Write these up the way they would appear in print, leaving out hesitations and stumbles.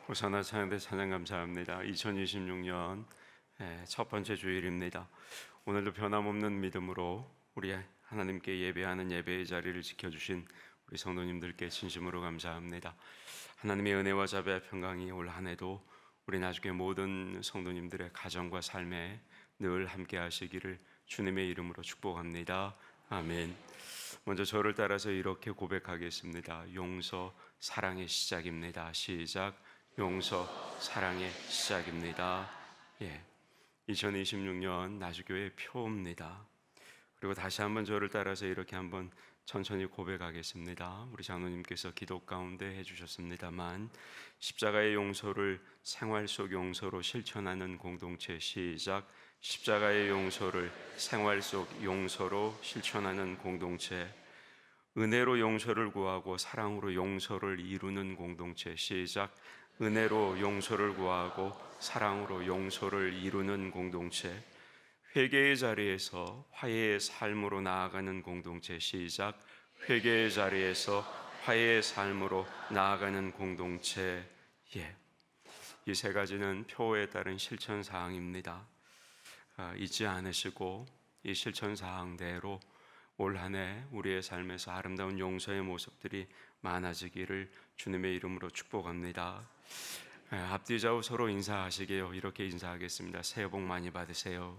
호사나 찬양대 찬양 감사합니다. 2026년 첫 번째 주일입니다. 오늘도 변함없는 믿음으로 우리 하나님께 예배하는 예배의 자리를 지켜주신 우리 성도님들께 진심으로 감사합니다. 하나님의 은혜와 자비와 평강이 올 한 해도 우리 나중에 모든 성도님들의 가정과 삶에 늘 함께 하시기를 주님의 이름으로 축복합니다. 아멘. 먼저 저를 따라서 이렇게 고백하겠습니다. 용서 사랑의 시작입니다. 시작. 용서 사랑의 시작입니다. 2026년 나주교회 표입니다. 그리고 다시 한번 저를 따라서 이렇게 한번 천천히 고백하겠습니다. 우리 장로님께서 기도 가운데 해주셨습니다만 십자가의 용서를 생활 속 용서로 실천하는 공동체. 시작. 십자가의 용서를 생활 속 용서로 실천하는 공동체. 은혜로 용서를 구하고 사랑으로 용서를 이루는 공동체. 시작. 은혜로 용서를 구하고 사랑으로 용서를 이루는 공동체. 회개의 자리에서 화해의 삶으로 나아가는 공동체. 시작. 회개의 자리에서 화해의 삶으로 나아가는 공동체. 이 세 가지는 표에 따른 실천 사항입니다. 잊지 않으시고 이 실천 사항대로 올 한 해 우리의 삶에서 아름다운 용서의 모습들이 많아지기를 주님의 이름으로 축복합니다. 앞뒤 좌우 서로 인사하시게요. 이렇게 인사하겠습니다. 새해 복 많이 받으세요.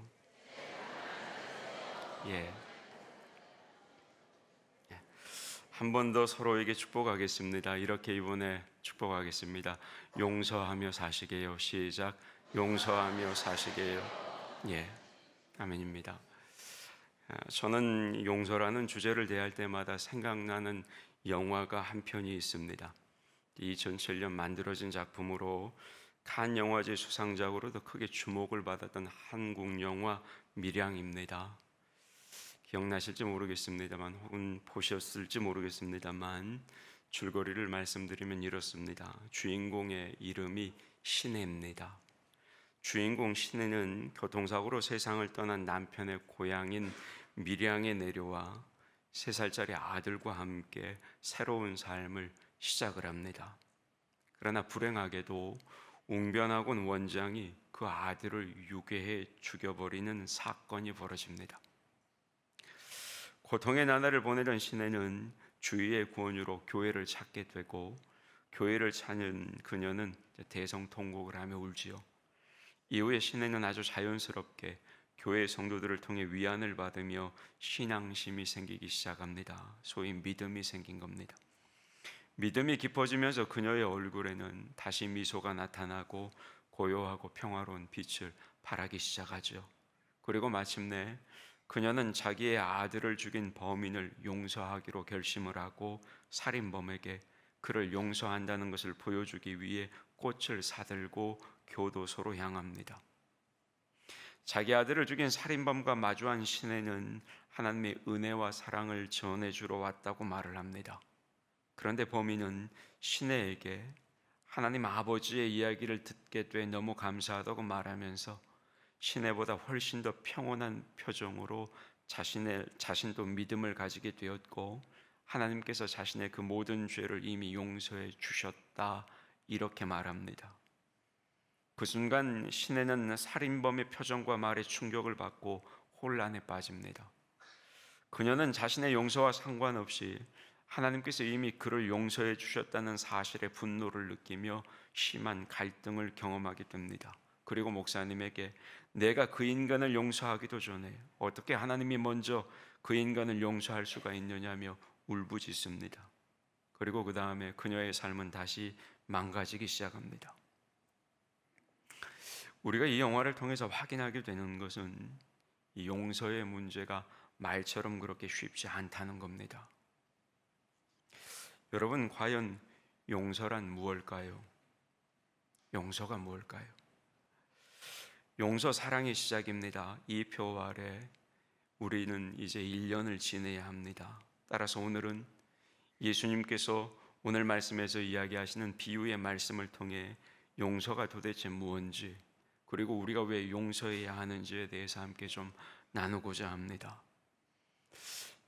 한 번 더 서로에게 축복하겠습니다. 이렇게 이번에 축복하겠습니다. 용서하며 사시게요. 시작. 용서하며 사시게요. 아멘입니다. 저는 용서라는 주제를 대할 때마다 생각나는 영화가 한 편이 있습니다. 2007년 만들어진 작품으로 칸 영화제 수상작으로도 크게 주목을 받았던 한국 영화 밀양입니다. 기억나실지 모르겠습니다만 혹은 보셨을지 모르겠습니다만 줄거리를 말씀드리면 이렇습니다. 주인공의 이름이 신혜입니다. 주인공 신혜는 교통사고로 세상을 떠난 남편의 고향인 밀양에 내려와 3살짜리 아들과 함께 새로운 삶을 시작을 합니다. 그러나 불행하게도 웅변학원 원장이 그 아들을 유괴해 죽여버리는 사건이 벌어집니다. 고통의 나날을 보내던 신혜는 주위의 권유로 교회를 찾게 되고 교회를 찾는 그녀는 대성통곡을 하며 울지요. 이후에 신혜는 아주 자연스럽게 교회 성도들을 통해 위안을 받으며 신앙심이 생기기 시작합니다. 소위 믿음이 생긴 겁니다. 믿음이 깊어지면서 그녀의 얼굴에는 다시 미소가 나타나고 고요하고 평화로운 빛을 발하기 시작하죠. 그리고 마침내 그녀는 자기의 아들을 죽인 범인을 용서하기로 결심을 하고 살인범에게 그를 용서한다는 것을 보여주기 위해 꽃을 사들고 교도소로 향합니다. 자기 아들을 죽인 살인범과 마주한 신혜는 하나님의 은혜와 사랑을 전해주러 왔다고 말을 합니다. 그런데 범인은 신혜에게 하나님 아버지의 이야기를 듣게 돼 너무 감사하다고 말하면서 신혜보다 훨씬 더 평온한 표정으로 자신도 믿음을 가지게 되었고 하나님께서 자신의 그 모든 죄를 이미 용서해 주셨다 이렇게 말합니다. 그 순간 신혜는 살인범의 표정과 말에 충격을 받고 혼란에 빠집니다. 그녀는 자신의 용서와 상관없이 하나님께서 이미 그를 용서해 주셨다는 사실에 분노를 느끼며 심한 갈등을 경험하게 됩니다. 그리고 목사님에게 내가 그 인간을 용서하기도 전에 어떻게 하나님이 먼저 그 인간을 용서할 수가 있느냐며 울부짖습니다. 그리고 그 다음에 그녀의 삶은 다시 망가지기 시작합니다. 우리가 이 영화를 통해서 확인하게 되는 것은 이 용서의 문제가 말처럼 그렇게 쉽지 않다는 겁니다. 여러분, 과연 용서란 무엇일까요? 용서가 무엇일까요? 용서 사랑의 시작입니다. 이 표 아래 우리는 이제 1년을 지내야 합니다. 따라서 오늘은 예수님께서 오늘 말씀에서 이야기하시는 비유의 말씀을 통해 용서가 도대체 무엇인지 그리고 우리가 왜 용서해야 하는지에 대해서 함께 좀 나누고자 합니다.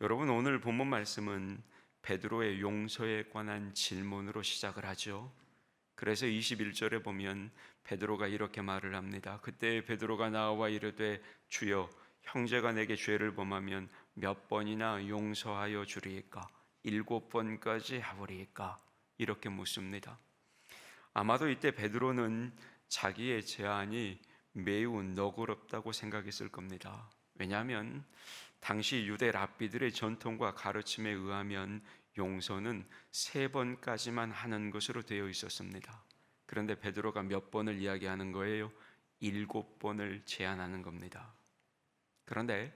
여러분, 오늘 본문 말씀은 베드로의 용서에 관한 질문으로 시작을 하죠. 그래서 21절에 보면 베드로가 이렇게 말을 합니다. 그때 베드로가 나와 이르되 주여 형제가 내게 죄를 범하면 몇 번이나 용서하여 주리이까? 7번까지 하오리이까? 이렇게 묻습니다. 아마도 이때 베드로는 자기의 제안이 매우 너그럽다고 생각했을 겁니다. 왜냐하면 당시 유대 랍비들의 전통과 가르침에 의하면 용서는 3번까지만 하는 것으로 되어 있었습니다. 그런데 베드로가 몇 번을 이야기하는 거예요? 7번을 제안하는 겁니다. 그런데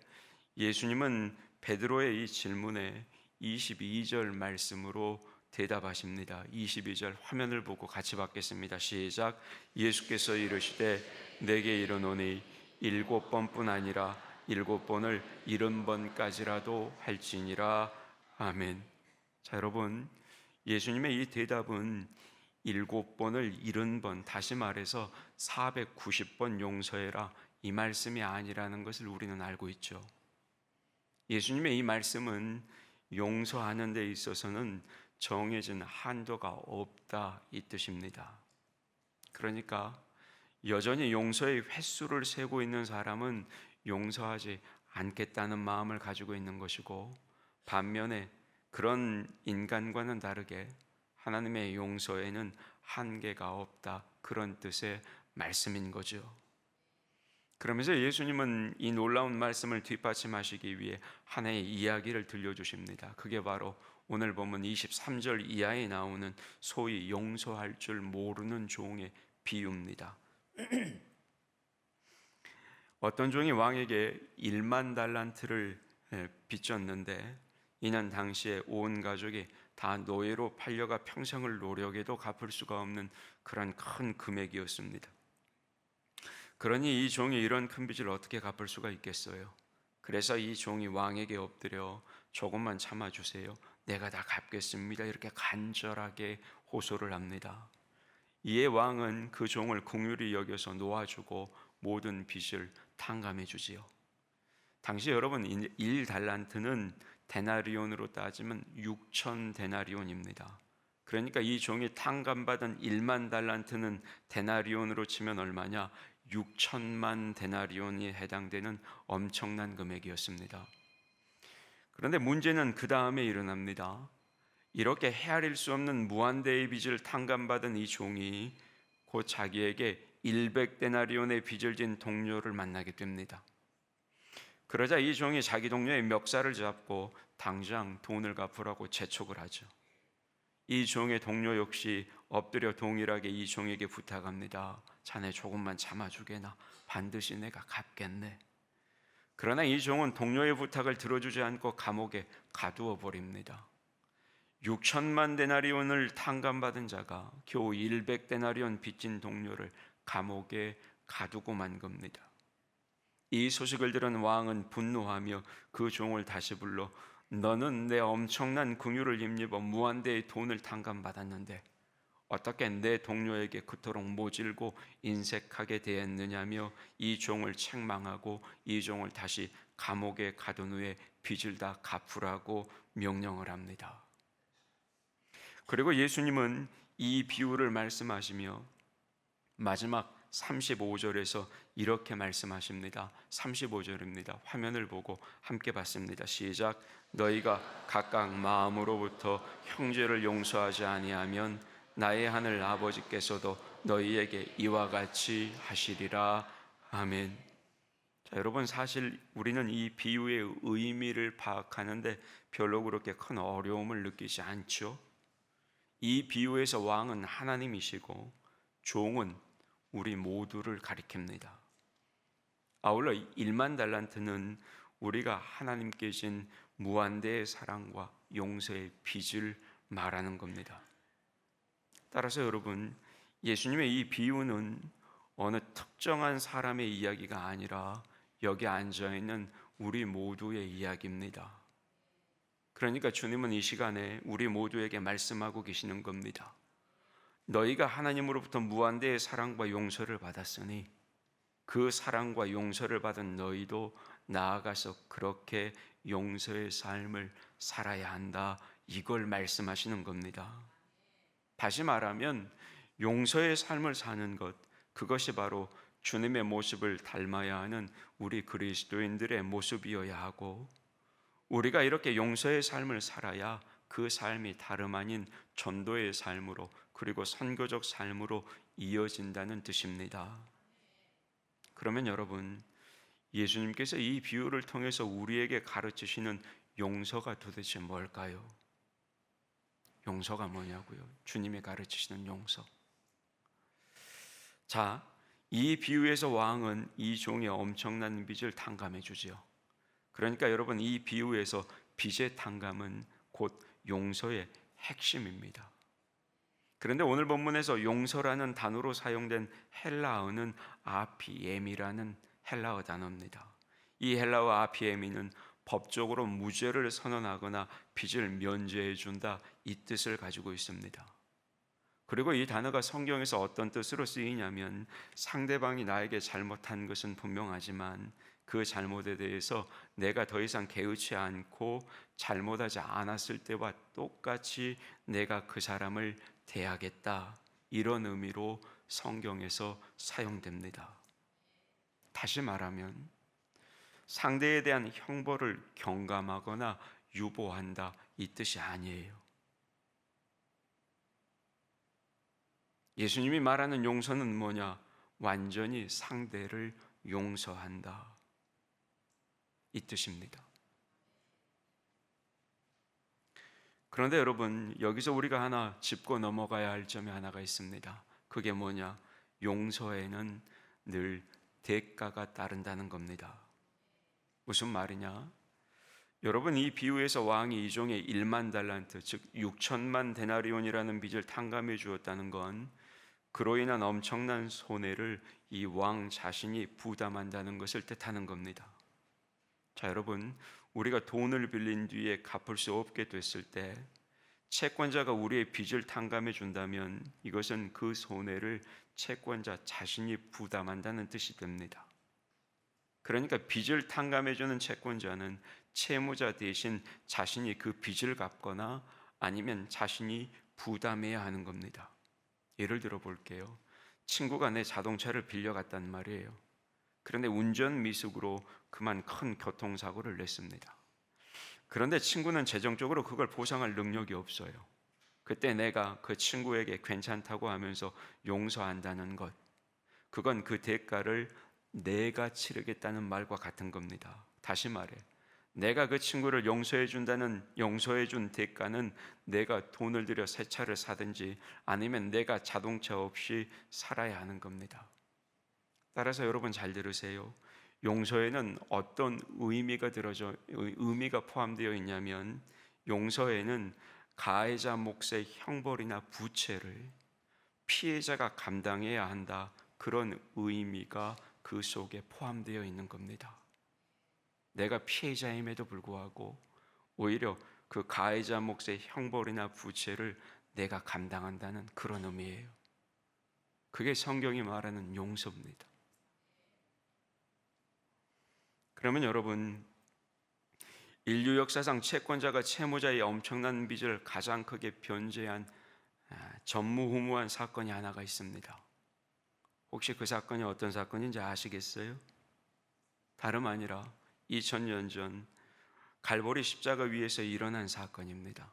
예수님은 베드로의 이 질문에 22절 말씀으로 대답하십니다. 22절 화면을 보고 같이 받겠습니다. 시작. 예수께서 이르시되 내게 이르노니 7번뿐 아니라 7번을 70번까지라도 할지니라. 아멘. 자, 여러분, 예수님의 이 대답은 7번을 70번, 다시 말해서 490번 용서해라, 이 말씀이 아니라는 것을 우리는 알고 있죠. 예수님의 이 말씀은 용서하는 데 있어서는 정해진 한도가 없다, 이 뜻입니다. 그러니까 여전히 용서의 횟수를 세고 있는 사람은 용서하지 않겠다는 마음을 가지고 있는 것이고, 반면에 그런 인간과는 다르게 하나님의 용서에는 한계가 없다, 그런 뜻의 말씀인 거죠. 그러면서 예수님은 이 놀라운 말씀을 뒷받침하시기 위해 하나의 이야기를 들려주십니다. 그게 바로 오늘 보면 23절 이하에 나오는 소위 용서할 줄 모르는 종의 비유입니다. 어떤 종이 왕에게 1만 달란트를 빚졌는데, 이는 당시에 온 가족이 다 노예로 팔려가 평생을 노력해도 갚을 수가 없는 그런 큰 금액이었습니다. 그러니 이 종이 이런 큰 빚을 어떻게 갚을 수가 있겠어요? 그래서 이 종이 왕에게 엎드려 조금만 참아주세요, 내가 다 갚겠습니다, 이렇게 간절하게 호소를 합니다. 이에 왕은 그 종을 긍휼히 여겨서 놓아주고 모든 빚을 탕감해 주지요. 당시 여러분 1달란트는 데나리온으로 따지면 6천 데나리온입니다. 그러니까 이 종이 탕감받은 1만 달란트는 데나리온으로 치면 얼마냐? 6천만 데나리온이 해당되는 엄청난 금액이었습니다. 그런데 문제는 그 다음에 일어납니다. 이렇게 헤아릴 수 없는 무한대의 빚을 탕감받은 이 종이 곧 자기에게 100데나리온의 빚을 진 동료를 만나게 됩니다. 그러자 이 종이 자기 동료의 멱살을 잡고 당장 돈을 갚으라고 재촉을 하죠. 이 종의 동료 역시 엎드려 동일하게 이 종에게 부탁합니다. 자네 조금만 참아주게나, 반드시 내가 갚겠네. 그러나 이 종은 동료의 부탁을 들어주지 않고 감옥에 가두어 버립니다. 6천만 데나리온을 탕감받은 자가 겨우 100데나리온 빚진 동료를 감옥에 가두고 만 겁니다. 이 소식을 들은 왕은 분노하며 그 종을 다시 불러 너는 내 엄청난 긍휼을 힘입어 무한대의 돈을 탕감받았는데 어떻게 내 동료에게 그토록 모질고 인색하게 대했느냐며 이 종을 책망하고 이 종을 다시 감옥에 가둔 후에 빚을 다 갚으라고 명령을 합니다. 그리고 예수님은 이 비유를 말씀하시며 마지막 35절에서 이렇게 말씀하십니다. 35절입니다. 화면을 보고 함께 봤습니다. 시작. 너희가 각각 마음으로부터 형제를 용서하지 아니하면 나의 하늘 아버지께서도 너희에게 이와 같이 하시리라. 아멘. 자, 여러분, 사실 우리는 이 비유의 의미를 파악하는데 별로 그렇게 큰 어려움을 느끼지 않죠. 이 비유에서 왕은 하나님이시고 종은 우리 모두를 가리킵니다. 아울러 1만 달란트는 우리가 하나님께 진 무한대의 사랑과 용서의 빚을 말하는 겁니다. 따라서 여러분, 예수님의 이 비유는 어느 특정한 사람의 이야기가 아니라 여기 앉아있는 우리 모두의 이야기입니다. 그러니까 주님은 이 시간에 우리 모두에게 말씀하고 계시는 겁니다. 너희가 하나님으로부터 무한대의 사랑과 용서를 받았으니 그 사랑과 용서를 받은 너희도 나아가서 그렇게 용서의 삶을 살아야 한다, 이걸 말씀하시는 겁니다. 다시 말하면 용서의 삶을 사는 것, 그것이 바로 주님의 모습을 닮아야 하는 우리 그리스도인들의 모습이어야 하고, 우리가 이렇게 용서의 삶을 살아야 그 삶이 다름 아닌 전도의 삶으로, 그리고 선교적 삶으로 이어진다는 뜻입니다. 그러면 여러분, 예수님께서 이 비유를 통해서 우리에게 가르치시는 용서가 도대체 뭘까요? 용서가 뭐냐고요? 주님이 가르치시는 용서. 자, 이 비유에서 왕은 이 종의 엄청난 빚을 탕감해 주지요. 그러니까 여러분, 이 비유에서 빚의 탕감은 곧 용서의 핵심입니다. 그런데 오늘 본문에서 용서라는 단어로 사용된 헬라어는 아피엠이라는 헬라어 단어입니다. 이 헬라어 아피엠이는 법적으로 무죄를 선언하거나 빚을 면제해 준다, 이 뜻을 가지고 있습니다. 그리고 이 단어가 성경에서 어떤 뜻으로 쓰이냐면, 상대방이 나에게 잘못한 것은 분명하지만 그 잘못에 대해서 내가 더 이상 개의치 않고 잘못하지 않았을 때와 똑같이 내가 그 사람을 대하겠다, 이런 의미로 성경에서 사용됩니다. 다시 말하면 상대에 대한 형벌을 경감하거나 유보한다, 이 뜻이 아니에요. 예수님이 말하는 용서는 뭐냐? 완전히 상대를 용서한다, 이 뜻입니다. 그런데 여러분, 여기서 우리가 하나 짚고 넘어가야 할 점이 하나가 있습니다. 그게 뭐냐? 용서에는 늘 대가가 따른다는 겁니다. 무슨 말이냐? 여러분, 이 비유에서 왕이 이종의 1만 달란트, 즉 6천만 데나리온이라는 빚을 탕감해 주었다는 건 그로 인한 엄청난 손해를 이 왕 자신이 부담한다는 것을 뜻하는 겁니다. 자, 여러분, 우리가 돈을 빌린 뒤에 갚을 수 없게 됐을 때 채권자가 우리의 빚을 탕감해 준다면 이것은 그 손해를 채권자 자신이 부담한다는 뜻이 됩니다. 그러니까 빚을 탕감해 주는 채권자는 채무자 대신 자신이 그 빚을 갚거나 아니면 자신이 부담해야 하는 겁니다. 예를 들어 볼게요. 친구가 내 자동차를 빌려갔단 말이에요. 그런데 운전 미숙으로 그만 큰 교통사고를 냈습니다. 그런데 친구는 재정적으로 그걸 보상할 능력이 없어요. 그때 내가 그 친구에게 괜찮다고 하면서 용서한다는 것, 그건 그 대가를 내가 치르겠다는 말과 같은 겁니다. 다시 말해, 내가 그 친구를 용서해 준 대가는 내가 돈을 들여 새 차를 사든지 아니면 내가 자동차 없이 살아야 하는 겁니다. 따라서 여러분 잘 들으세요. 용서에는 어떤 의미가 포함되어 있냐면, 용서에는 가해자 몫의 형벌이나 부채를 피해자가 감당해야 한다, 그런 의미가 그 속에 포함되어 있는 겁니다. 내가 피해자임에도 불구하고 오히려 그 가해자 몫의 형벌이나 부채를 내가 감당한다는 그런 의미예요. 그게 성경이 말하는 용서입니다. 그러면 여러분, 인류 역사상 채권자가 채무자의 엄청난 빚을 가장 크게 변제한 전무후무한 사건이 하나가 있습니다. 혹시 그 사건이 어떤 사건인지 아시겠어요? 다름 아니라 2000년 전 갈보리 십자가 위에서 일어난 사건입니다.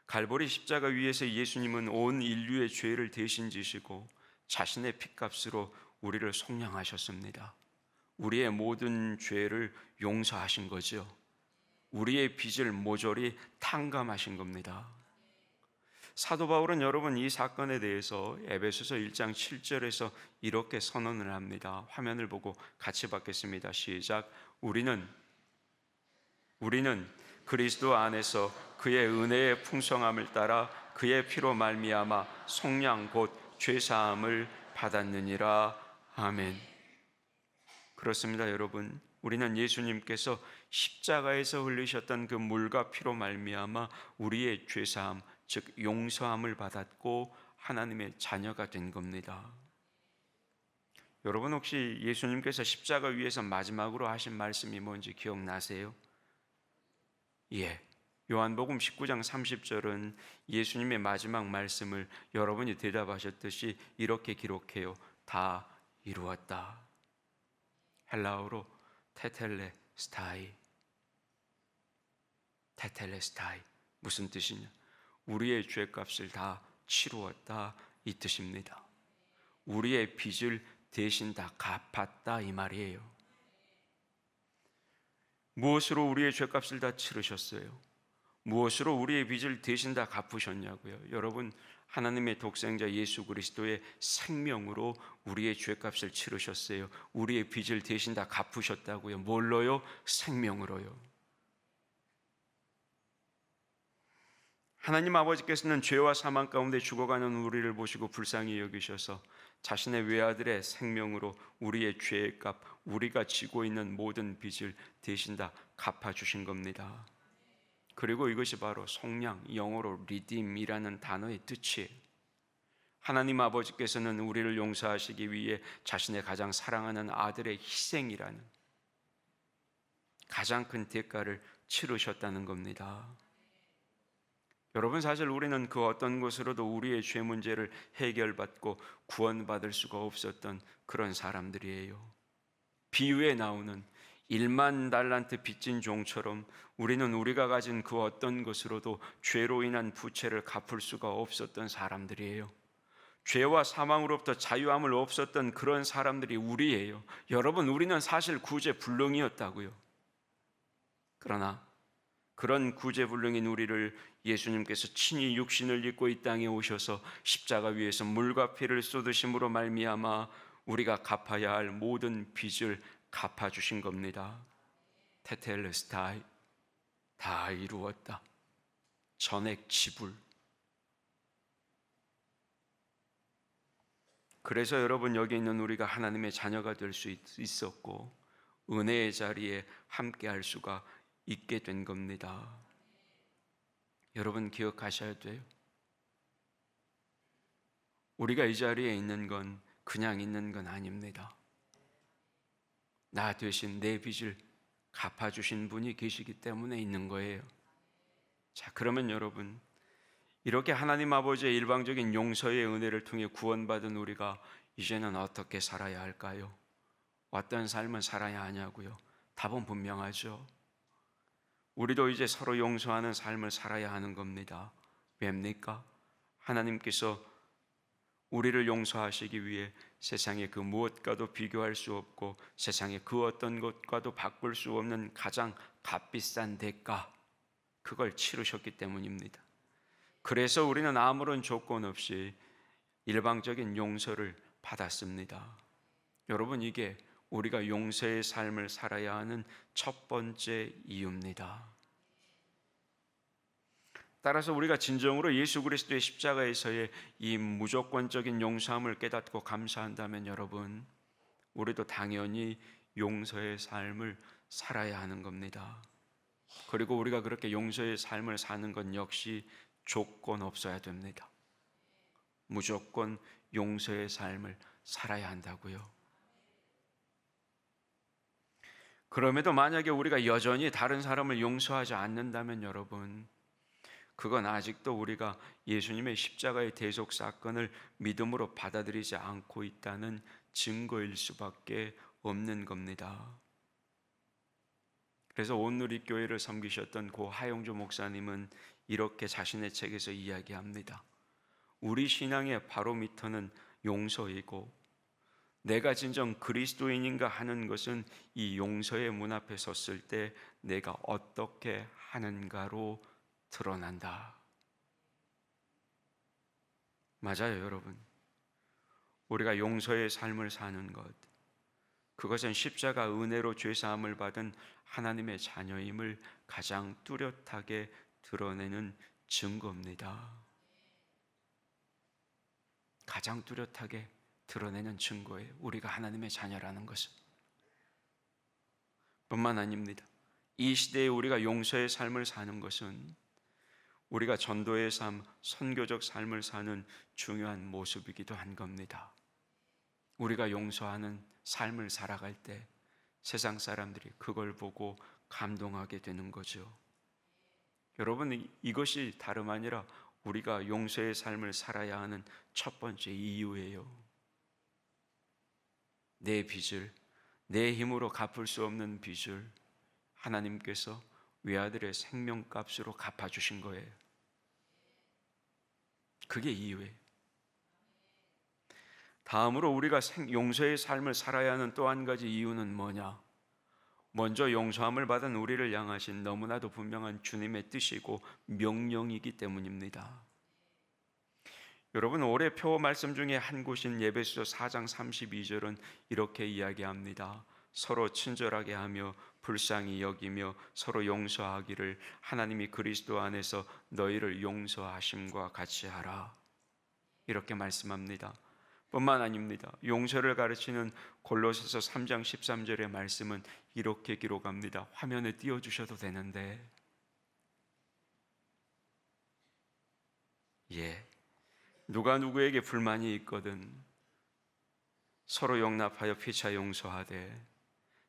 갈보리 십자가 위에서 예수님은 온 인류의 죄를 대신 지시고 자신의 핏값으로 우리를 속량하셨습니다. 우리의 모든 죄를 용서하신 거죠. 우리의 빚을 모조리 탕감하신 겁니다. 사도 바울은 여러분 이 사건에 대해서 에베소서 1장 7절에서 이렇게 선언을 합니다. 화면을 보고 같이 받겠습니다. 시작. 우리는 그리스도 안에서 그의 은혜의 풍성함을 따라 그의 피로 말미암아 속량 곧 죄사함을 받았느니라. 아멘. 그렇습니다, 여러분. 우리는 예수님께서 십자가에서 흘리셨던 그 물과 피로 말미암아 우리의 죄사함, 즉 용서함을 받았고 하나님의 자녀가 된 겁니다. 여러분 혹시 예수님께서 십자가 위에서 마지막으로 하신 말씀이 뭔지 기억나세요? 예, 요한복음 19장 30절은 예수님의 마지막 말씀을 여러분이 대답하셨듯이 이렇게 기록해요. 다 이루었다. 헬라어로 테텔레스타이. 테텔레스타이. 무슨 뜻이냐? 우리의 죄값을 다 치루었다 이 뜻입니다. 우리의 빚을 대신 다 갚았다 이 말이에요. 무엇으로 우리의 죄값을 다 치르셨어요? 무엇으로 우리의 빚을 대신 다 갚으셨냐고요? 여러분, 하나님의 독생자 예수 그리스도의 생명으로 우리의 죄값을 치르셨어요. 우리의 빚을 대신 다 갚으셨다고요. 뭘로요? 생명으로요. 하나님 아버지께서는 죄와 사망 가운데 죽어가는 우리를 보시고 불쌍히 여기셔서 자신의 외아들의 생명으로 우리의 죄의 값, 우리가 지고 있는 모든 빚을 대신 다 갚아주신 겁니다. 그리고 이것이 바로 속량, 영어로 redeem이라는 단어의 뜻이에요. 하나님 아버지께서는 우리를 용서하시기 위해 자신의 가장 사랑하는 아들의 희생이라는 가장 큰 대가를 치르셨다는 겁니다. 여러분, 사실 우리는 그 어떤 것으로도 우리의 죄 문제를 해결받고 구원받을 수가 없었던 그런 사람들이에요. 비유에 나오는 1만 달란트 빚진 종처럼 우리는 우리가 가진 그 어떤 것으로도 죄로 인한 부채를 갚을 수가 없었던 사람들이에요. 죄와 사망으로부터 자유함을 없었던 그런 사람들이 우리예요. 여러분, 우리는 사실 구제불능이었다고요. 그러나 그런 구제불능인 우리를 예수님께서 친히 육신을 입고 이 땅에 오셔서 십자가 위에서 물과 피를 쏟으심으로 말미암아 우리가 갚아야 할 모든 빚을 갚아주신 겁니다. 테텔레스타이, 다 이루었다. 전액 지불. 그래서 여러분, 여기 있는 우리가 하나님의 자녀가 될 수 있었고 은혜의 자리에 함께 할 수가 있게 된 겁니다. 여러분, 기억하셔야 돼요. 우리가 이 자리에 있는 건 그냥 있는 건 아닙니다. 나 대신 내 빚을 갚아주신 분이 계시기 때문에 있는 거예요. 자, 그러면 여러분, 이렇게 하나님 아버지의 일방적인 용서의 은혜를 통해 구원받은 우리가 이제는 어떻게 살아야 할까요? 어떤 삶을 살아야 하냐고요? 답은 분명하죠. 우리도 이제 서로 용서하는 삶을 살아야 하는 겁니다. 왜입니까? 하나님께서 우리를 용서하시기 위해 세상의 그 무엇과도 비교할 수 없고 세상의 그 어떤 것과도 바꿀 수 없는 가장 값비싼 대가, 그걸 치르셨기 때문입니다. 그래서 우리는 아무런 조건 없이 일방적인 용서를 받았습니다. 여러분, 이게 우리가 용서의 삶을 살아야 하는 첫 번째 이유입니다. 따라서 우리가 진정으로 예수 그리스도의 십자가에서의 이 무조건적인 용서함을 깨닫고 감사한다면 여러분, 우리도 당연히 용서의 삶을 살아야 하는 겁니다. 그리고 우리가 그렇게 용서의 삶을 사는 건 역시 조건 없어야 됩니다. 무조건 용서의 삶을 살아야 한다고요. 그럼에도 만약에 우리가 여전히 다른 사람을 용서하지 않는다면 여러분, 그건 아직도 우리가 예수님의 십자가의 대속 사건을 믿음으로 받아들이지 않고 있다는 증거일 수밖에 없는 겁니다. 그래서 온누리교회를 섬기셨던 고 하용조 목사님은 이렇게 자신의 책에서 이야기합니다. 우리 신앙의 바로미터는 용서이고 내가 진정 그리스도인인가 하는 것은 이 용서의 문 앞에 섰을 때 내가 어떻게 하는가로 드러난다. 맞아요, 여러분. 우리가 용서의 삶을 사는 것, 그것은 십자가 은혜로 죄사함을 받은 하나님의 자녀임을 가장 뚜렷하게 드러내는 증거입니다. 가장 뚜렷하게 드러내는 증거예요. 우리가 하나님의 자녀라는 것은. 뿐만 아닙니다. 이 시대에 우리가 용서의 삶을 사는 것은 우리가 전도의 삶, 선교적 삶을 사는 중요한 모습이기도 한 겁니다. 우리가 용서하는 삶을 살아갈 때 세상 사람들이 그걸 보고 감동하게 되는 거죠. 여러분, 이것이 다름 아니라 우리가 용서의 삶을 살아야 하는 첫 번째 이유예요. 내 빚을, 내 힘으로 갚을 수 없는 빚을 하나님께서 외아들의 생명값으로 갚아주신 거예요. 그게 이유예요. 다음으로 우리가 용서의 삶을 살아야 하는 또 한 가지 이유는 뭐냐? 먼저 용서함을 받은 우리를 향하신 너무나도 분명한 주님의 뜻이고 명령이기 때문입니다. 여러분, 올해 표 말씀 중에 한 곳인 예배서 4장 32절은 이렇게 이야기합니다. 서로 친절하게 하며 불쌍히 여기며 서로 용서하기를 하나님이 그리스도 안에서 너희를 용서하심과 같이 하라. 이렇게 말씀합니다. 뿐만 아닙니다. 용서를 가르치는 골로새서 3장 13절의 말씀은 이렇게 기록합니다. 화면에 띄워주셔도 되는데, 누가 누구에게 불만이 있거든 서로 용납하여 피차 용서하되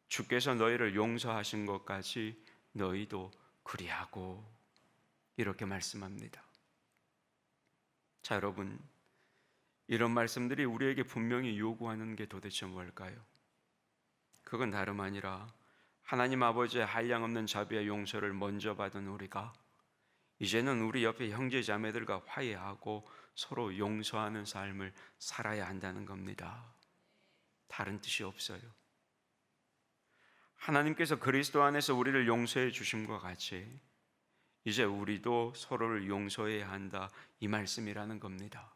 주께서 너희를 용서하신 것까지 너희도 그리하고, 이렇게 말씀합니다. 자, 여러분, 이런 말씀들이 우리에게 분명히 요구하는 게 도대체 뭘까요? 그건 다름 아니라 하나님 아버지의 한량없는 자비와 용서를 먼저 받은 우리가 이제는 우리 옆에 형제 자매들과 화해하고 서로 용서하는 삶을 살아야 한다는 겁니다. 다른 뜻이 없어요. 하나님께서 그리스도 안에서 우리를 용서해 주심과 같이 이제 우리도 서로를 용서해야 한다, 이 말씀이라는 겁니다.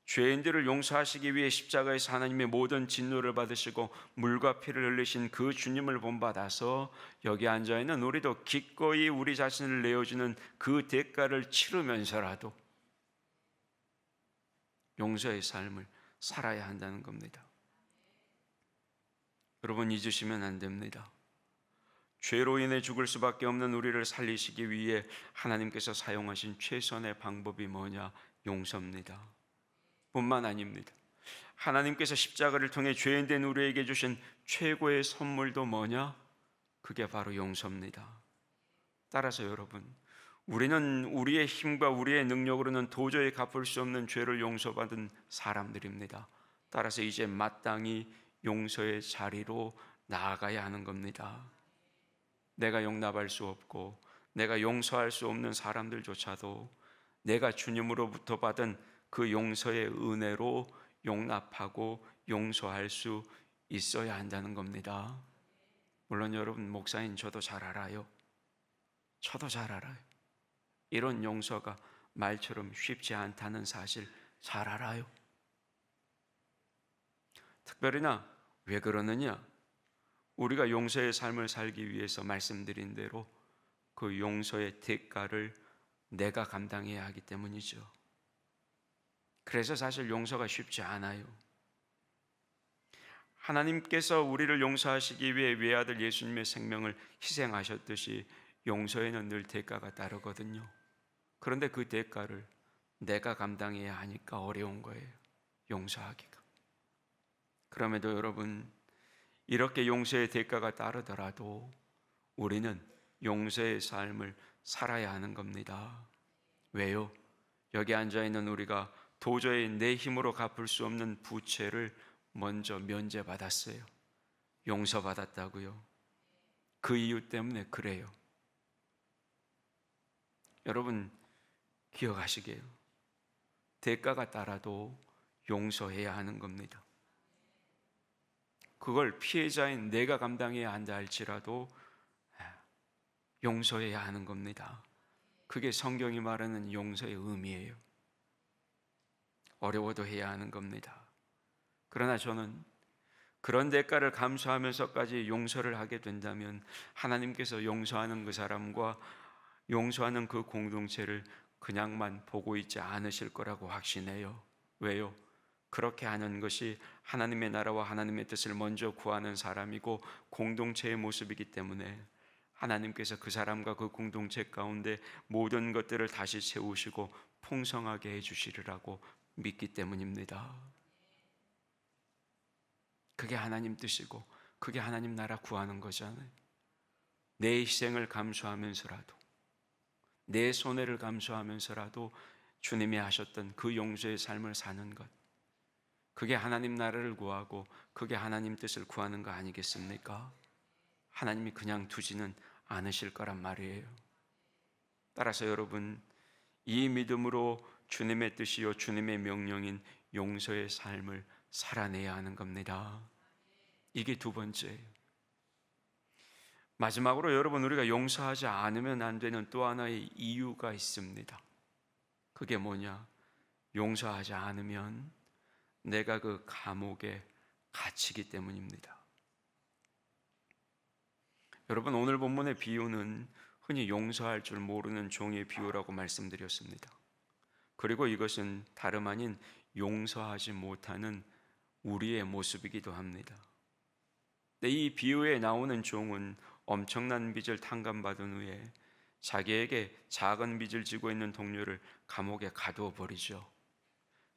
죄인들을 용서하시기 위해 십자가에서 하나님의 모든 진노를 받으시고 물과 피를 흘리신 그 주님을 본받아서 여기 앉아있는 우리도 기꺼이 우리 자신을 내어주는 그 대가를 치르면서라도 용서의 삶을 살아야 한다는 겁니다. 여러분, 잊으시면 안 됩니다. 죄로 인해 죽을 수밖에 없는 우리를 살리시기 위해 하나님께서 사용하신 최선의 방법이 뭐냐? 용서입니다. 뿐만 아닙니다. 하나님께서 십자가를 통해 죄인 된 우리에게 주신 최고의 선물도 뭐냐? 그게 바로 용서입니다. 따라서 여러분, 우리는 우리의 힘과 우리의 능력으로는 도저히 갚을 수 없는 죄를 용서받은 사람들입니다. 따라서 이제 마땅히 용서의 자리로 나아가야 하는 겁니다. 내가 용납할 수 없고 내가 용서할 수 없는 사람들조차도 내가 주님으로부터 받은 그 용서의 은혜로 용납하고 용서할 수 있어야 한다는 겁니다. 물론 여러분, 목사인 저도 잘 알아요. 저도 잘 알아요. 이런 용서가 말처럼 쉽지 않다는 사실 잘 알아요. 특별히나 왜 그러느냐? 우리가 용서의 삶을 살기 위해서 말씀드린 대로 그 용서의 대가를 내가 감당해야 하기 때문이죠. 그래서 사실 용서가 쉽지 않아요. 하나님께서 우리를 용서하시기 위해 외아들 예수님의 생명을 희생하셨듯이 용서에는 늘 대가가 따르거든요. 그런데 그 대가를 내가 감당해야 하니까 어려운 거예요. 용서하기가. 그럼에도 여러분, 이렇게 용서의 대가가 따르더라도 우리는 용서의 삶을 살아야 하는 겁니다. 왜요? 여기 앉아있는 우리가 도저히 내 힘으로 갚을 수 없는 부채를 먼저 면제받았어요. 용서받았다고요. 그 이유 때문에 그래요. 여러분, 기억하시게요. 대가가 따라도 용서해야 하는 겁니다. 그걸 피해자인 내가 감당해야 한다 할지라도 용서해야 하는 겁니다. 그게 성경이 말하는 용서의 의미예요. 어려워도 해야 하는 겁니다. 그러나 저는 그런 대가를 감수하면서까지 용서를 하게 된다면 하나님께서 용서하는 그 사람과 용서하는 그 공동체를 그냥만 보고 있지 않으실 거라고 확신해요. 왜요? 그렇게 하는 것이 하나님의 나라와 하나님의 뜻을 먼저 구하는 사람이고 공동체의 모습이기 때문에 하나님께서 그 사람과 그 공동체 가운데 모든 것들을 다시 세우시고 풍성하게 해주시리라고 믿기 때문입니다. 그게 하나님 뜻이고 그게 하나님 나라 구하는 거잖아요. 내 희생을 감수하면서라도 내 손해를 감수하면서라도 주님이 하셨던 그 용서의 삶을 사는 것, 그게 하나님 나라를 구하고 그게 하나님 뜻을 구하는 거 아니겠습니까? 하나님이 그냥 두지는 않으실 거란 말이에요. 따라서 여러분, 이 믿음으로 주님의 뜻이요 주님의 명령인 용서의 삶을 살아내야 하는 겁니다. 이게 두 번째예요. 마지막으로 여러분, 우리가 용서하지 않으면 안 되는 또 하나의 이유가 있습니다. 그게 뭐냐? 용서하지 않으면 내가 그 감옥에 갇히기 때문입니다. 여러분, 오늘 본문의 비유는 흔히 용서할 줄 모르는 종의 비유라고 말씀드렸습니다. 그리고 이것은 다름 아닌 용서하지 못하는 우리의 모습이기도 합니다. 이 비유에 나오는 종은 엄청난 빚을 탕감받은 후에 자기에게 작은 빚을 지고 있는 동료를 감옥에 가두어 버리죠.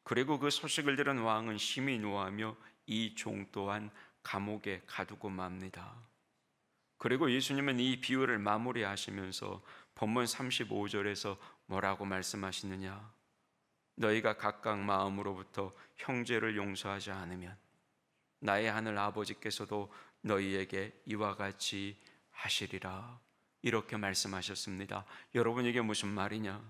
그리고 그 소식을 들은 왕은 심히 노하며 이 종 또한 감옥에 가두고 맙니다. 그리고 예수님은 이 비유를 마무리하시면서 본문 35절에서 뭐라고 말씀하시느냐? 너희가 각각 마음으로부터 형제를 용서하지 않으면 나의 하늘 아버지께서도 너희에게 이와 같이 하시리라. 이렇게 말씀하셨습니다. 여러분, 이게 무슨 말이냐?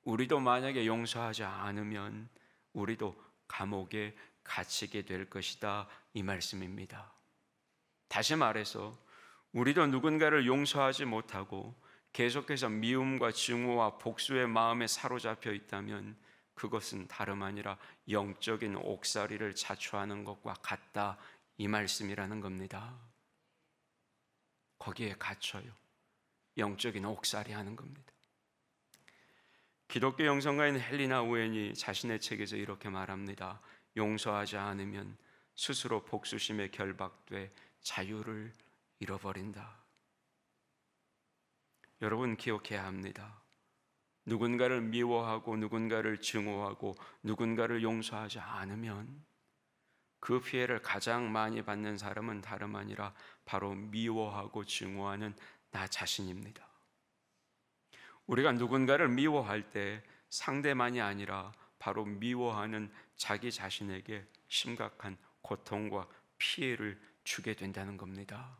우리도 만약에 용서하지 않으면 우리도 감옥에 갇히게 될 것이다, 이 말씀입니다. 다시 말해서 우리도 누군가를 용서하지 못하고 계속해서 미움과 증오와 복수의 마음에 사로잡혀 있다면 그것은 다름 아니라 영적인 옥살이를 자초하는 것과 같다, 이 말씀이라는 겁니다. 거기에 갇혀요. 영적인 옥살이 하는 겁니다. 기독교 영성가인 헬리나 우엔이 자신의 책에서 이렇게 말합니다. 용서하지 않으면 스스로 복수심에 결박돼 자유를 잃어버린다. 여러분, 기억해야 합니다. 누군가를 미워하고 누군가를 증오하고 누군가를 용서하지 않으면 그 피해를 가장 많이 받는 사람은 다름 아니라 바로 미워하고 증오하는 나 자신입니다. 우리가 누군가를 미워할 때 상대만이 아니라 바로 미워하는 자기 자신에게 심각한 고통과 피해를 주게 된다는 겁니다.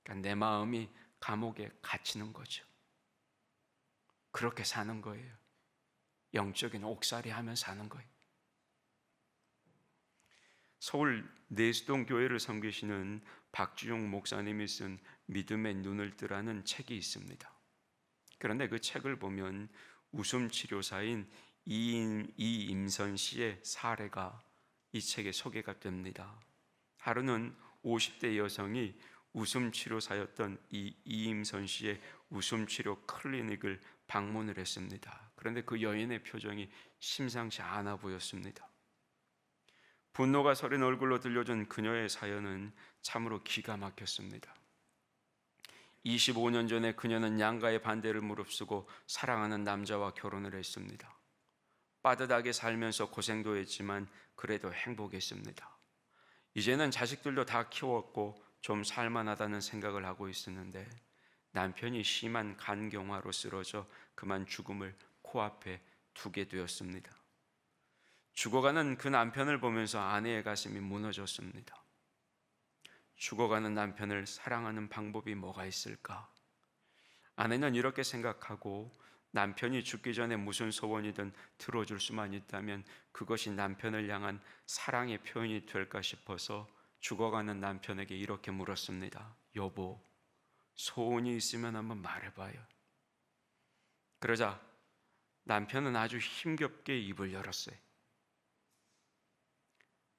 그러니까 내 마음이 감옥에 갇히는 거죠. 그렇게 사는 거예요. 영적인 옥살이 하며 사는 거예요. 서울 내수동 교회를 섬기시는 박주용 목사님이 쓴 믿음의 눈을 뜨라는 책이 있습니다. 그런데 그 책을 보면 웃음치료사인 이임선 씨의 사례가 이 책에 소개가 됩니다. 하루는 50대 여성이 웃음치료사였던 이 이임선 씨의 웃음치료 클리닉을 방문을 했습니다. 그런데 그 여인의 표정이 심상치 않아 보였습니다. 분노가 서린 얼굴로 들려준 그녀의 사연은 참으로 기가 막혔습니다. 25년 전에 그녀는 양가의 반대를 무릅쓰고 사랑하는 남자와 결혼을 했습니다. 빠듯하게 살면서 고생도 했지만 그래도 행복했습니다. 이제는 자식들도 다 키웠고 좀 살만하다는 생각을 하고 있었는데 남편이 심한 간경화로 쓰러져 그만 죽음을 코앞에 두게 되었습니다. 죽어가는 그 남편을 보면서 아내의 가슴이 무너졌습니다. 죽어가는 남편을 사랑하는 방법이 뭐가 있을까? 아내는 이렇게 생각하고 남편이 죽기 전에 무슨 소원이든 들어줄 수만 있다면 그것이 남편을 향한 사랑의 표현이 될까 싶어서 죽어가는 남편에게 이렇게 물었습니다. 여보, 소원이 있으면 한번 말해봐요. 그러자 남편은 아주 힘겹게 입을 열었어요.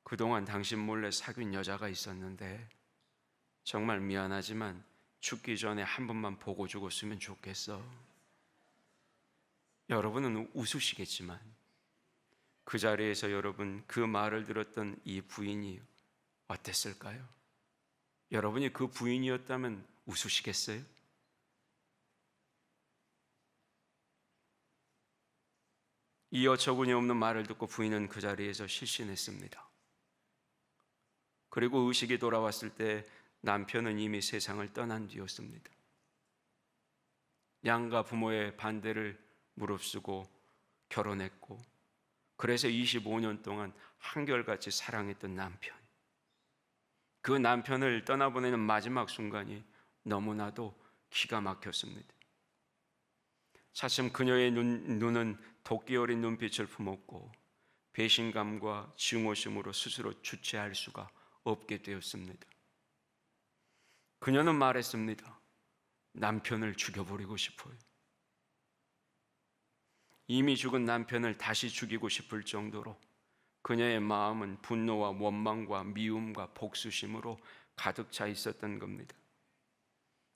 그동안 당신 몰래 사귄 여자가 있었는데 정말 미안하지만 죽기 전에 한 번만 보고 죽었으면 좋겠어. 여러분은 웃으시겠지만 그 자리에서 여러분 그 말을 들었던 이 부인이 어땠을까요? 여러분이 그 부인이었다면 웃으시겠어요? 이 어처구니 없는 말을 듣고 부인은 그 자리에서 실신했습니다. 그리고 의식이 돌아왔을 때 남편은 이미 세상을 떠난 뒤였습니다. 양가 부모의 반대를 무릅쓰고 결혼했고, 그래서 25년 동안 한결같이 사랑했던 남편, 그 남편을 떠나보내는 마지막 순간이 너무나도 기가 막혔습니다. 차츰 그녀의 눈은 도끼 어린 눈빛을 품었고 배신감과 증오심으로 스스로 주체할 수가 없게 되었습니다. 그녀는 말했습니다. 남편을 죽여버리고 싶어요. 이미 죽은 남편을 다시 죽이고 싶을 정도로 그녀의 마음은 분노와 원망과 미움과 복수심으로 가득 차 있었던 겁니다.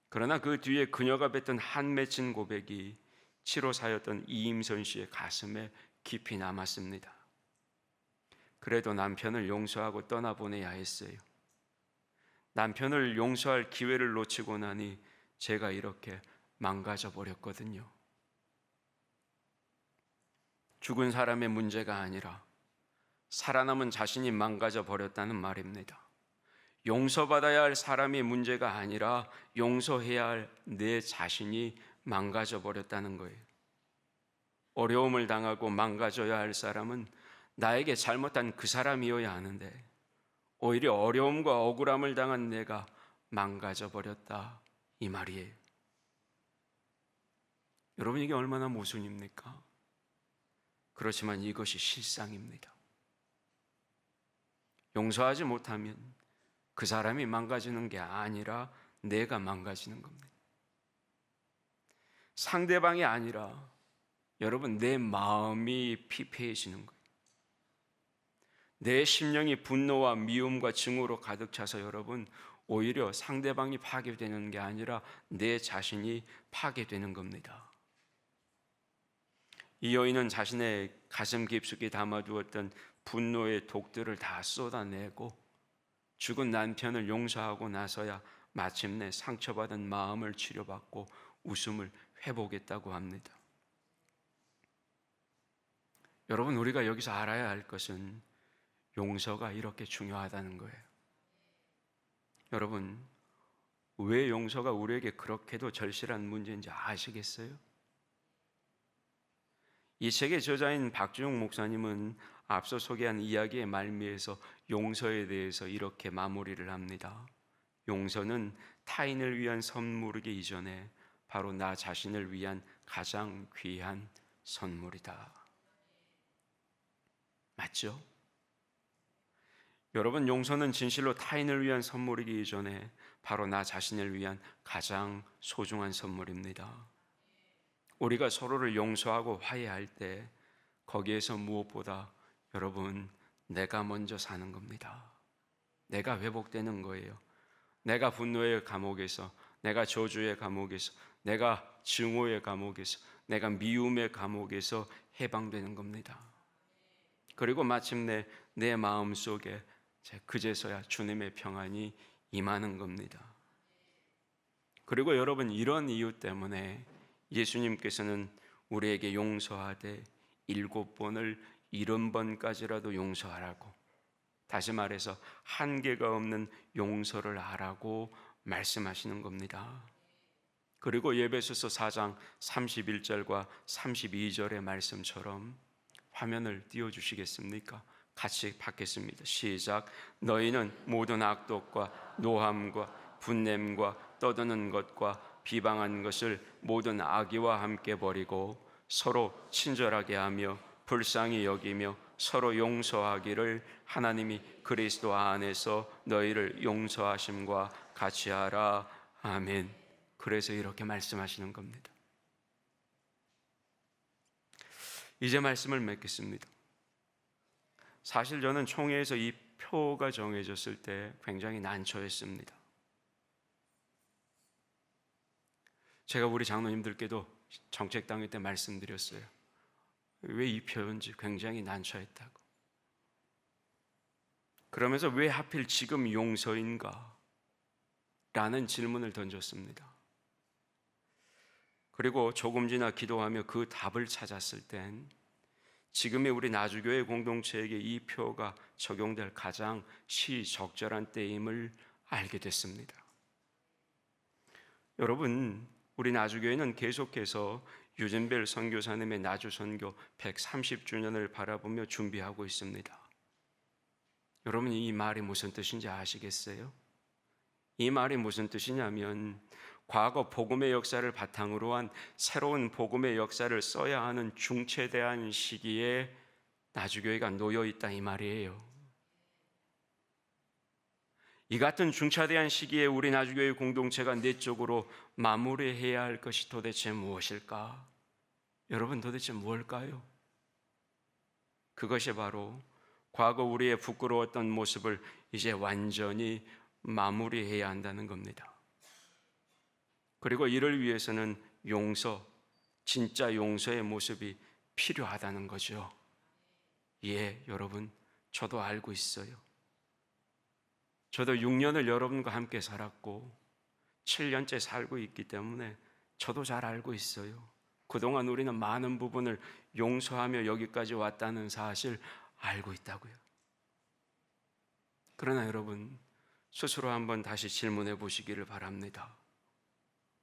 그러나 그 뒤에 그녀가 뱉은 한 맺힌 고백이 7호사였던 이임선 씨의 가슴에 깊이 남았습니다. 그래도 남편을 용서하고 떠나보내야 했어요. 남편을 용서할 기회를 놓치고 나니 제가 이렇게 망가져 버렸거든요. 죽은 사람의 문제가 아니라 살아남은 자신이 망가져 버렸다는 말입니다. 용서받아야 할 사람의 문제가 아니라 용서해야 할 내 자신이 망가져 버렸다는 거예요. 어려움을 당하고 망가져야 할 사람은 나에게 잘못한 그 사람이어야 하는데 오히려 어려움과 억울함을 당한 내가 망가져 버렸다, 이 말이에요. 여러분, 이게 얼마나 모순입니까? 그렇지만 이것이 실상입니다. 용서하지 못하면 그 사람이 망가지는 게 아니라 내가 망가지는 겁니다. 상대방이 아니라 여러분, 내 마음이 피폐해지는 거예요. 내 심령이 분노와 미움과 증오로 가득 차서 여러분, 오히려 상대방이 파괴되는 게 아니라 내 자신이 파괴되는 겁니다. 이 여인은 자신의 가슴 깊숙이 담아두었던 분노의 독들을 다 쏟아내고 죽은 남편을 용서하고 나서야 마침내 상처받은 마음을 치료받고 웃음을 회복했다고 합니다. 여러분, 우리가 여기서 알아야 할 것은 용서가 이렇게 중요하다는 거예요. 여러분, 왜 용서가 우리에게 그렇게도 절실한 문제인지 아시겠어요? 이 책의 저자인 박주영 목사님은 앞서 소개한 이야기의 말미에서 용서에 대해서 이렇게 마무리를 합니다. 용서는 타인을 위한 선물이기 이전에 바로 나 자신을 위한 가장 귀한 선물이다. 맞죠? 여러분, 용서는 진실로 타인을 위한 선물이기 이전에 바로 나 자신을 위한 가장 소중한 선물입니다. 우리가 서로를 용서하고 화해할 때 거기에서 무엇보다 여러분, 내가 먼저 사는 겁니다. 내가 회복되는 거예요. 내가 분노의 감옥에서, 내가 저주의 감옥에서, 내가 증오의 감옥에서, 내가 미움의 감옥에서 해방되는 겁니다. 그리고 마침내 내 마음속에 그제서야 주님의 평안이 임하는 겁니다. 그리고 여러분, 이런 이유 때문에 예수님께서는 우리에게 용서하되 7번을 70번까지라도 용서하라고, 다시 말해서 한계가 없는 용서를 하라고 말씀하시는 겁니다. 그리고 에베소서 4장 31절과 32절의 말씀처럼 화면을 띄워주시겠습니까? 같이 받겠습니다. 시작. 너희는 모든 악독과 노함과 분냄과 떠드는 것과 비방한 것을 모든 악의와 함께 버리고 서로 친절하게 하며 불쌍히 여기며 서로 용서하기를 하나님이 그리스도 안에서 너희를 용서하심과 같이 하라. 아멘. 그래서 이렇게 말씀하시는 겁니다. 이제 말씀을 맺겠습니다. 사실 저는 총회에서 이 표가 정해졌을 때 굉장히 난처했습니다. 제가 우리 장로님들께도 정책당일 때 말씀드렸어요. 왜 이 표인지 굉장히 난처했다고. 그러면서 왜 하필 지금 용서인가? 라는 질문을 던졌습니다. 그리고 조금 지나 기도하며 그 답을 찾았을 땐 지금의 우리 나주교회 공동체에게 이 표가 적용될 가장 시적절한 때임을 알게 됐습니다. 여러분, 우리 나주교회는 계속해서 유진벨 선교사님의 나주 선교 130주년을 바라보며 준비하고 있습니다. 여러분, 이 말이 무슨 뜻인지 아시겠어요? 이 말이 무슨 뜻이냐면 과거 복음의 역사를 바탕으로 한 새로운 복음의 역사를 써야 하는 중체대한 시기에 나주교회가 놓여 있다, 이 말이에요. 이 같은 중차대한 시기에 우리 나주교회 공동체가 내적으로 마무리해야 할 것이 도대체 무엇일까? 여러분, 도대체 무엇일까요? 그것이 바로 과거 우리의 부끄러웠던 모습을 이제 완전히 마무리해야 한다는 겁니다. 그리고 이를 위해서는 용서, 진짜 용서의 모습이 필요하다는 거죠. 예, 여러분, 저도 알고 있어요. 저도 6년을 여러분과 함께 살았고 7년째 살고 있기 때문에 저도 잘 알고 있어요. 그동안 우리는 많은 부분을 용서하며 여기까지 왔다는 사실 알고 있다고요. 그러나 여러분, 스스로 한번 다시 질문해 보시기를 바랍니다.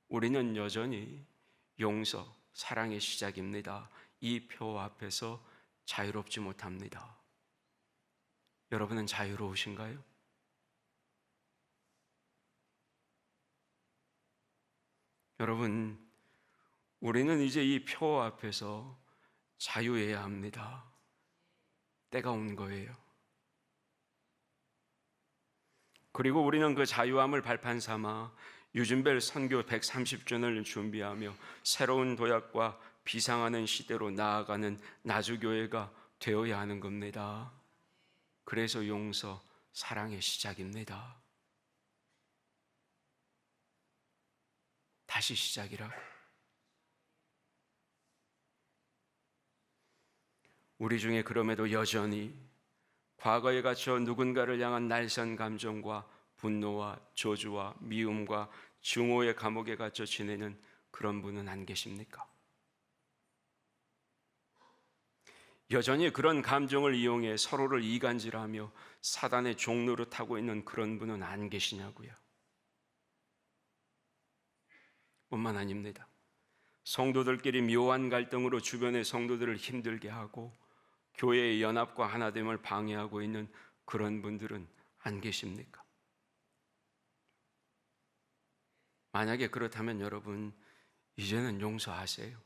우리는 여전히 용서, 사랑의 시작입니다. 이 표 앞에서 자유롭지 못합니다. 여러분은 자유로우신가요? 여러분, 우리는 이제 이 표 앞에서 자유해야 합니다. 때가 온 거예요. 그리고 우리는 그 자유함을 발판 삼아 유진벨 선교 130주년을 준비하며 새로운 도약과 비상하는 시대로 나아가는 나주교회가 되어야 하는 겁니다. 그래서 용서, 사랑의 시작입니다. 다시 시작이라고. 우리 중에 그럼에도 여전히 과거에 갇혀 누군가를 향한 날선 감정과 분노와 저주와 미움과 증오의 감옥에 갇혀 지내는 그런 분은 안 계십니까? 여전히 그런 감정을 이용해 서로를 이간질하며 사단의 종로를 타고 있는 그런 분은 안 계시냐고요. 뿐만 아닙니다. 성도들끼리 묘한 갈등으로 주변의 성도들을 힘들게 하고 교회의 연합과 하나됨을 방해하고 있는 그런 분들은 안 계십니까? 만약에 그렇다면 여러분, 이제는 용서하세요.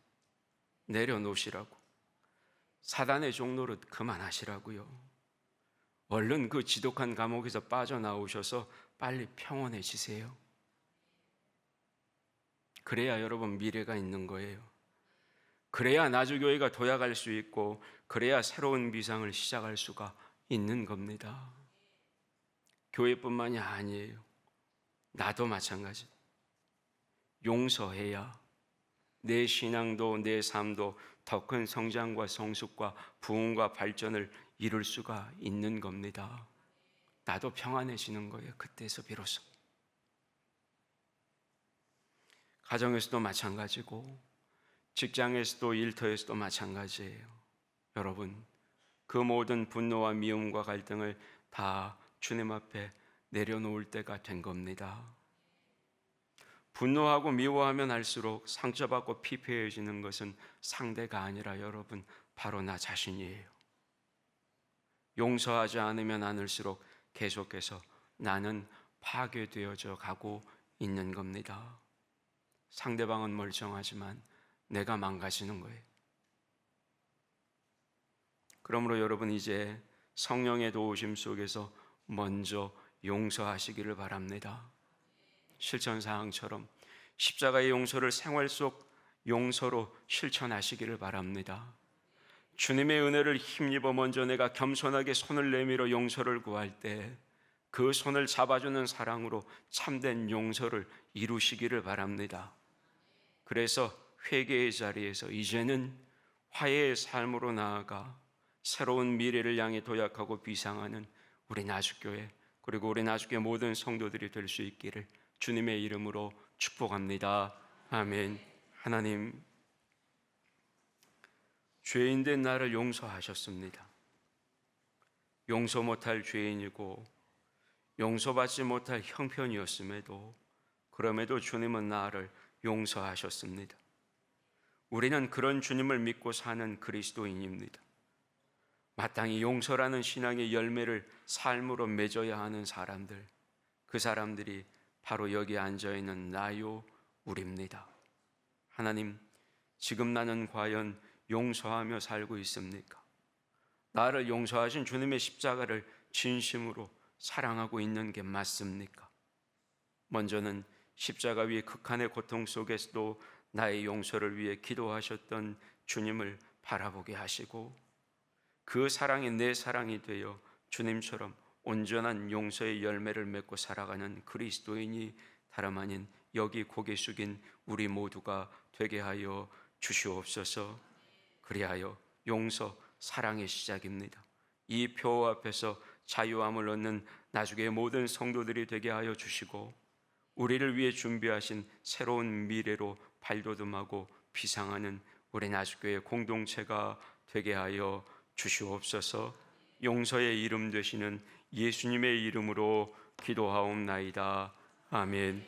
내려놓으시라고. 사단의 종노릇 그만하시라고요. 얼른 그 지독한 감옥에서 빠져나오셔서 빨리 평온해지세요. 그래야 여러분 미래가 있는 거예요. 그래야 나주교회가 도약할 수 있고 그래야 새로운 비상을 시작할 수가 있는 겁니다. 교회뿐만이 아니에요. 나도 마찬가지. 용서해야 내 신앙도 내 삶도 더 큰 성장과 성숙과 부흥과 발전을 이룰 수가 있는 겁니다. 나도 평안해지는 거예요. 그때서 비로소. 가정에서도 마찬가지고 직장에서도 일터에서도 마찬가지예요. 여러분, 그 모든 분노와 미움과 갈등을 다 주님 앞에 내려놓을 때가 된 겁니다. 분노하고 미워하면 할수록 상처받고 피폐해지는 것은 상대가 아니라 여러분, 바로 나 자신이에요. 용서하지 않으면 않을수록 계속해서 나는 파괴되어져 가고 있는 겁니다. 상대방은 멀쩡하지만 내가 망가지는 거예요. 그러므로 여러분, 이제 성령의 도우심 속에서 먼저 용서하시기를 바랍니다. 실천사항처럼 십자가의 용서를 생활 속 용서로 실천하시기를 바랍니다. 주님의 은혜를 힘입어 먼저 내가 겸손하게 손을 내밀어 용서를 구할 때 그 손을 잡아주는 사랑으로 참된 용서를 이루시기를 바랍니다. 그래서 회개의 자리에서 이제는 화해의 삶으로 나아가 새로운 미래를 향해 도약하고 비상하는 우리 나주교회, 그리고 우리 나주교회 모든 성도들이 될 수 있기를 주님의 이름으로 축복합니다. 아멘. 하나님, 죄인된 나를 용서하셨습니다. 용서 못할 죄인이고 용서받지 못할 형편이었음에도, 그럼에도 주님은 나를 용서하셨습니다. 우리는 그런 주님을 믿고 사는 그리스도인입니다. 마땅히 용서라는 신앙의 열매를 삶으로 맺어야 하는 사람들, 그 사람들이 바로 여기 앉아있는 나요, 우리입니다. 하나님, 지금 나는 과연 용서하며 살고 있습니까? 나를 용서하신 주님의 십자가를 진심으로 사랑하고 있는 게 맞습니까? 먼저는 십자가 위의 극한의 고통 속에서도 나의 용서를 위해 기도하셨던 주님을 바라보게 하시고, 그 사랑이 내 사랑이 되어 주님처럼 온전한 용서의 열매를 맺고 살아가는 그리스도인이 다름 아닌 여기 고개 숙인 우리 모두가 되게 하여 주시옵소서. 그리하여 용서, 사랑의 시작입니다. 이 표 앞에서 자유함을 얻는 나중에 모든 성도들이 되게 하여 주시고, 우리를 위해 준비하신 새로운 미래로 발돋움하고 비상하는 우리 나주교회 공동체가 되게 하여 주시옵소서. 용서의 이름 되시는 예수님의 이름으로 기도하옵나이다. 아멘.